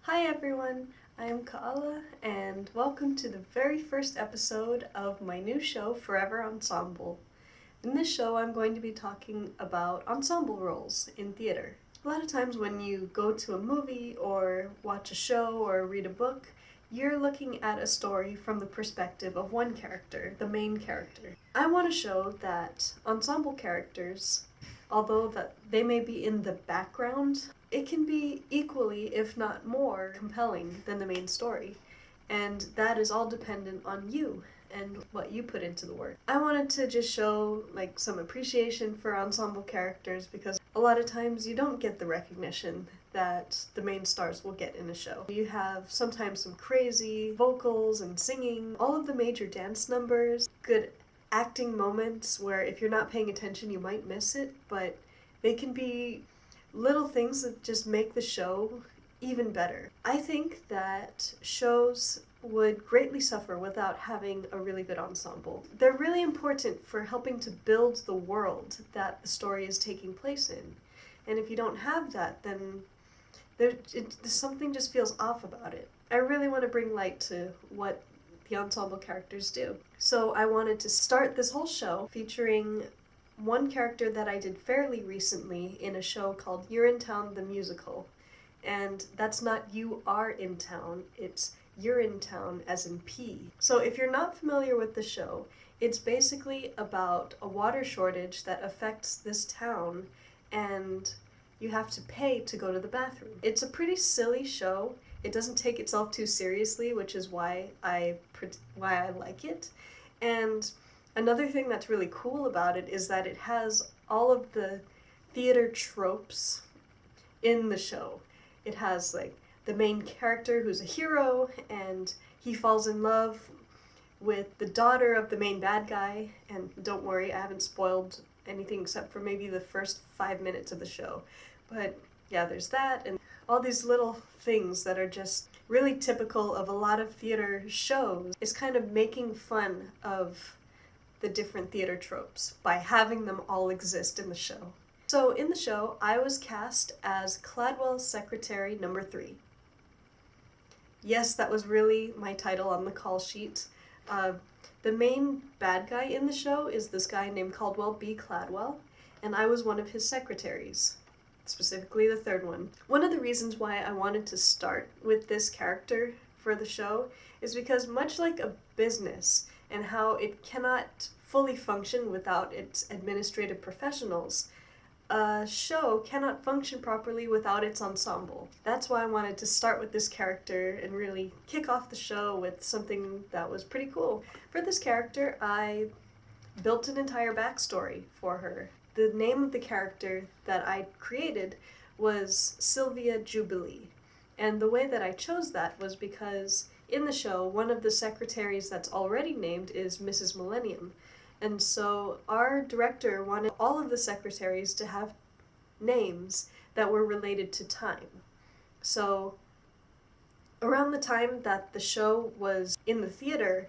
Hi everyone, I am Kaala, and welcome to the very first episode of my new show, Forever Ensemble. In this show, I'm going to be talking about ensemble roles in theater. A lot of times when you go to a movie or watch a show or read a book, you're looking at a story from the perspective of one character, the main character. I want to show that ensemble characters, although that they may be in the background, it can be equally, if not more, compelling than the main story. And that is all dependent on you and what you put into the work. I wanted to just show some appreciation for ensemble characters because a lot of times you don't get the recognition that the main stars will get in a show. You have sometimes some crazy vocals and singing, all of the major dance numbers, good acting moments where if you're not paying attention you might miss it, but they can be little things that just make the show even better. I think that shows would greatly suffer without having a really good ensemble. They're really important for helping to build the world that the story is taking place in. And if you don't have that, then something just feels off about it. I really want to bring light to what the ensemble characters do. So I wanted to start this whole show featuring one character that I did fairly recently in a show called Urinetown the Musical. And that's not "you are in town," it's Urinetown as in P. So if you're not familiar with the show, it's basically about a water shortage that affects this town and you have to pay to go to the bathroom. It's a pretty silly show. It doesn't take itself too seriously, which is why I like it. And another thing that's really cool about it is that it has all of the theater tropes in the show. It has the main character who's a hero and he falls in love with the daughter of the main bad guy, and don't worry, I haven't spoiled anything except for maybe the first 5 minutes of the show. But yeah, there's that and all these little things that are just really typical of a lot of theater shows. It's kind of making fun of the different theater tropes by having them all exist in the show. So in the show, I was cast as Cladwell's secretary number 3. Yes, that was really my title on the call sheet. The main bad guy in the show is this guy named Caldwell B. Cladwell, and I was one of his secretaries, specifically the third one. One of the reasons why I wanted to start with this character for the show is because much like a business and how it cannot fully function without its administrative professionals, a show cannot function properly without its ensemble. That's why I wanted to start with this character and really kick off the show with something that was pretty cool. For this character, I built an entire backstory for her. The name of the character that I created was Sylvia Jubilee. And the way that I chose that was because in the show, one of the secretaries that's already named is Mrs. Millennium. And so our director wanted all of the secretaries to have names that were related to time. So around the time that the show was in the theater,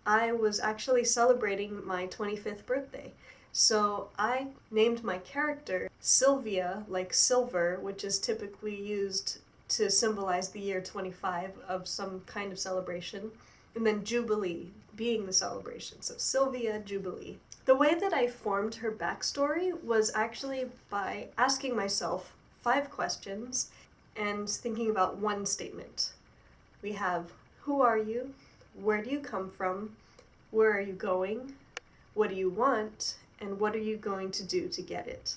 I was actually celebrating my 25th birthday. So I named my character Sylvia, like silver, which is typically used to symbolize the year 25 of some kind of celebration, and then Jubilee being the celebration. So Sylvia Jubilee. The way that I formed her backstory was actually by asking myself 5 questions and thinking about one statement. We have, who are you? Where do you come from? Where are you going? What do you want? And what are you going to do to get it?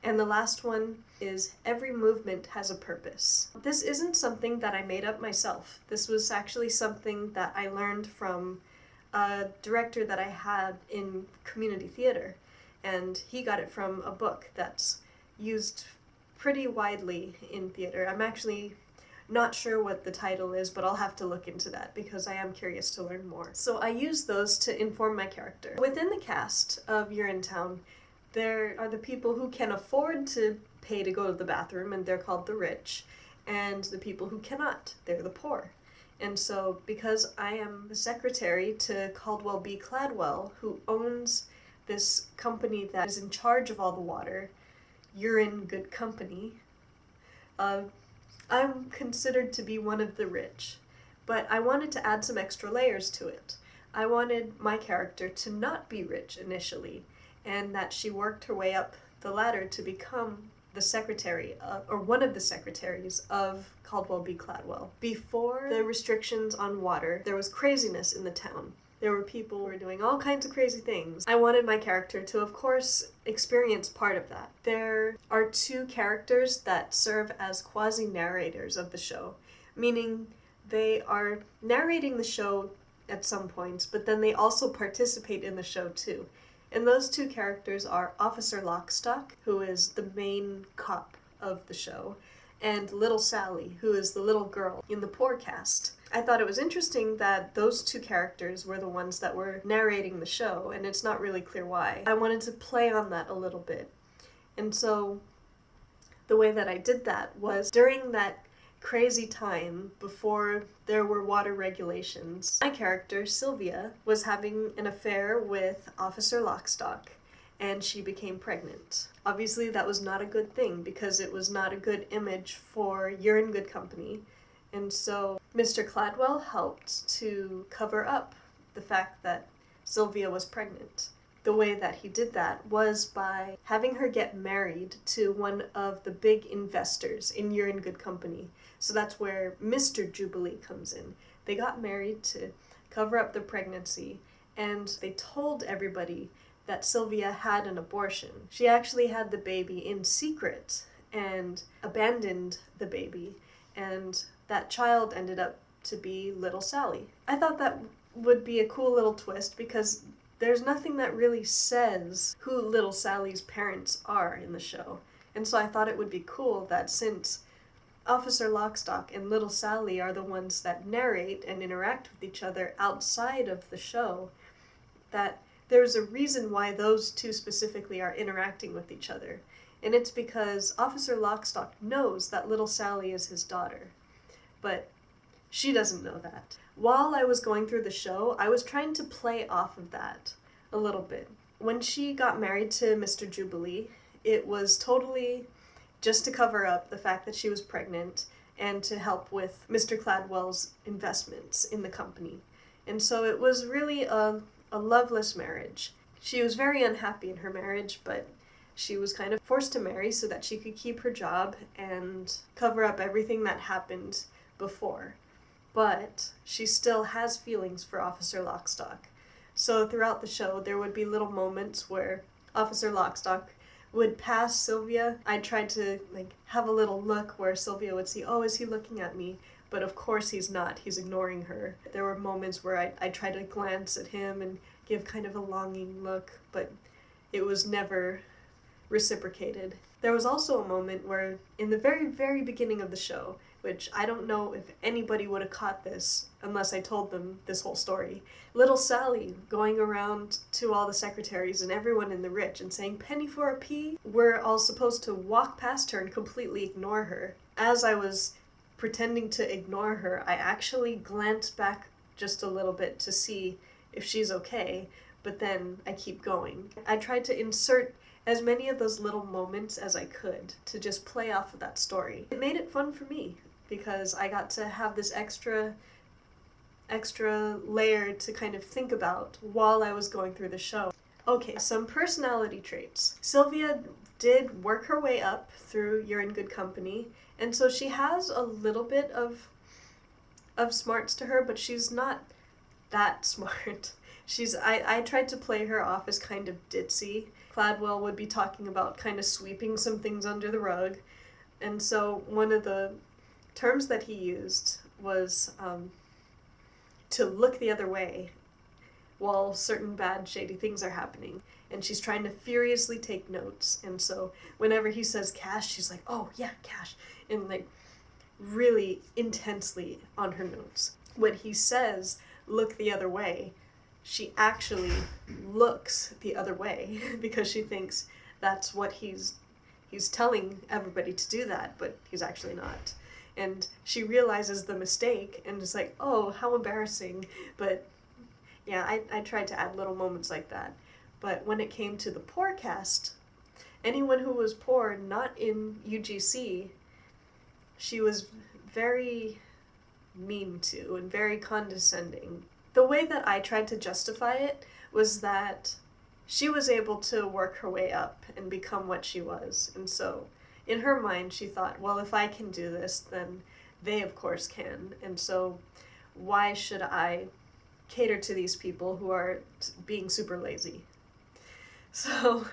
And the last one is, every movement has a purpose. This isn't something that I made up myself. This was actually something that I learned from a director that I had in community theater, and he got it from a book that's used pretty widely in theater. I'm actually not sure what the title is, but I'll have to look into that because I am curious to learn more. So I used those to inform my character. Within the cast of Urinetown, there are the people who can afford to pay to go to the bathroom, and they're called the rich, and the people who cannot, they're the poor. And so because I am the secretary to Caldwell B. Cladwell, who owns this company that is in charge of all the water, Urine Good Company, I'm considered to be one of the rich, but I wanted to add some extra layers to it. I wanted my character to not be rich initially, and that she worked her way up the ladder to become the secretary, or one of the secretaries of Caldwell B. Cladwell. Before the restrictions on water, there was craziness in the town. There were people who were doing all kinds of crazy things. I wanted my character to, of course, experience part of that. There are two characters that serve as quasi-narrators of the show, meaning they are narrating the show at some points, but then they also participate in the show too. And those two characters are Officer Lockstock, who is the main cop of the show, and Little Sally, who is the little girl in the poor cast. I thought it was interesting that those two characters were the ones that were narrating the show, and it's not really clear why. I wanted to play on that a little bit. And so the way that I did that was during that crazy time before there were water regulations. My character, Sylvia, was having an affair with Officer Lockstock, and she became pregnant. Obviously, that was not a good thing because it was not a good image for You're in Good Company, and so Mr. Cladwell helped to cover up the fact that Sylvia was pregnant. The way that he did that was by having her get married to one of the big investors in You're in Good Company. So that's where Mr. Jubilee comes in. They got married to cover up the pregnancy, and they told everybody that Sylvia had an abortion. She actually had the baby in secret and abandoned the baby, and that child ended up to be Little Sally. I thought that would be a cool little twist because there's nothing that really says who Little Sally's parents are in the show. And so I thought it would be cool that since Officer Lockstock and Little Sally are the ones that narrate and interact with each other outside of the show, that there's a reason why those two specifically are interacting with each other. And it's because Officer Lockstock knows that Little Sally is his daughter, but she doesn't know that. While I was going through the show, I was trying to play off of that a little bit. When she got married to Mr. Jubilee, it was totally just to cover up the fact that she was pregnant and to help with Mr. Cladwell's investments in the company. And so it was really a loveless marriage. She was very unhappy in her marriage, but she was kind of forced to marry so that she could keep her job and cover up everything that happened before. But she still has feelings for Officer Lockstock. So throughout the show, there would be little moments where Officer Lockstock would pass Sylvia. I tried to have a little look where Sylvia would see, oh, is he looking at me? But of course he's not. He's ignoring her. There were moments where I tried to glance at him and give kind of a longing look, but it was never reciprocated. There was also a moment where, in the very, very beginning of the show, which I don't know if anybody would have caught this unless I told them this whole story, Little Sally going around to all the secretaries and everyone in the rich and saying, "Penny for a pea?" We're all supposed to walk past her and completely ignore her. As I was pretending to ignore her, I actually glanced back just a little bit to see if she's okay, but then I keep going. I tried to insert as many of those little moments as I could to just play off of that story. It made it fun for me because I got to have this extra layer to kind of think about while I was going through the show. Okay, some personality traits. Sylvia did work her way up through You're in Good Company, and so she has a little bit of smarts to her, but she's not that smart. I tried to play her off as kind of ditzy. Cladwell would be talking about kind of sweeping some things under the rug, and so one of the terms that he used was to look the other way while certain bad, shady things are happening. And she's trying to furiously take notes, and so whenever he says cash, she's like, "Oh yeah, cash," and really intensely on her notes. When he says look the other way, she actually looks the other way because she thinks that's what he's telling everybody to do that, but he's actually not. And she realizes the mistake and is like, oh, how embarrassing. But yeah, I tried to add little moments like that. But when it came to the poor cast, anyone who was poor, not in UGC, she was very mean to and very condescending. The way that I tried to justify it was that she was able to work her way up and become what she was. And so in her mind, she thought, well, if I can do this, then they of course can. And so why should I cater to these people who are being super lazy? So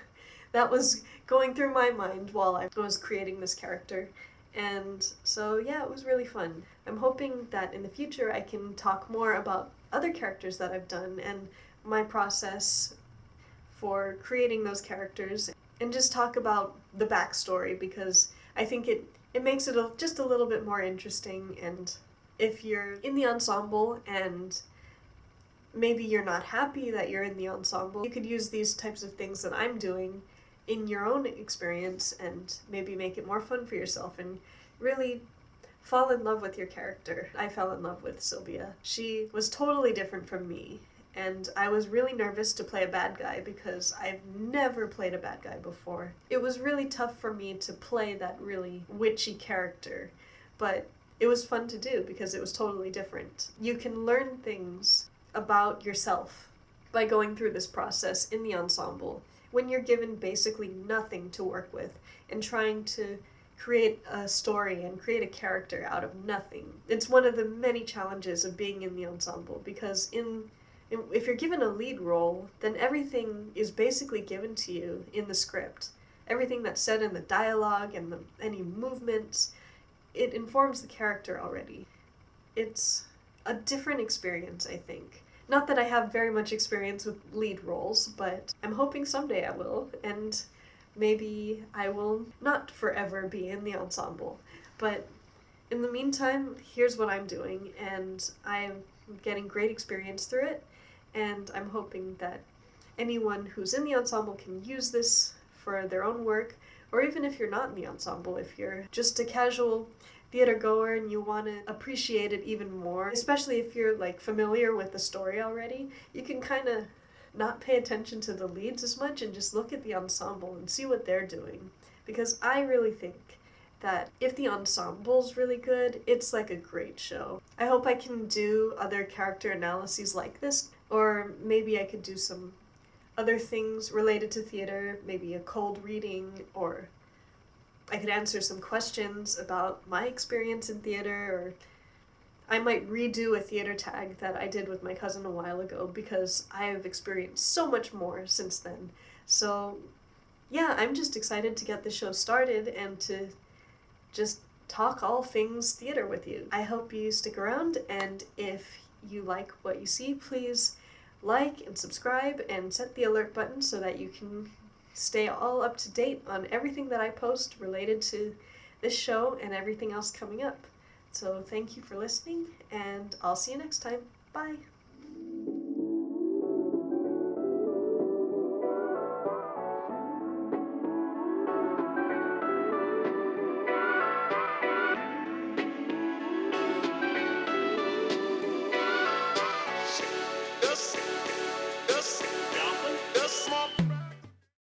that was going through my mind while I was creating this character. And so yeah, it was really fun. I'm hoping that in the future I can talk more about other characters that I've done and my process for creating those characters, and just talk about the backstory, because I think it makes it just a little bit more interesting. And if you're in the ensemble and maybe you're not happy that you're in the ensemble, you could use these types of things that I'm doing in your own experience and maybe make it more fun for yourself and really fall in love with your character. I fell in love with Sylvia. She was totally different from me, and I was really nervous to play a bad guy because I've never played a bad guy before. It was really tough for me to play that really witchy character, but it was fun to do because it was totally different. You can learn things about yourself by going through this process in the ensemble when you're given basically nothing to work with and trying to create a story and create a character out of nothing. It's one of the many challenges of being in the ensemble, because if you're given a lead role, then everything is basically given to you in the script. Everything that's said in the dialogue and any movements, it informs the character already. It's a different experience, I think. Not that I have very much experience with lead roles, but I'm hoping someday I will, and maybe I will not forever be in the ensemble. But in the meantime, here's what I'm doing, and I'm getting great experience through it, and I'm hoping that anyone who's in the ensemble can use this for their own work, or even if you're not in the ensemble, if you're just a casual theater goer and you want to appreciate it even more, especially if you're like familiar with the story already, you can kind of not pay attention to the leads as much and just look at the ensemble and see what they're doing. Because I really think that if the ensemble's really good, it's like a great show. I hope I can do other character analyses like this, or maybe I could do some other things related to theater, maybe a cold reading, or I could answer some questions about my experience in theater, or I might redo a theater tag that I did with my cousin a while ago because I have experienced so much more since then. So yeah, I'm just excited to get the show started and to just talk all things theater with you. I hope you stick around, and if you like what you see, please like and subscribe and set the alert button so that you can stay all up to date on everything that I post related to this show and everything else coming up. So thank you for listening, and I'll see you next time. Bye!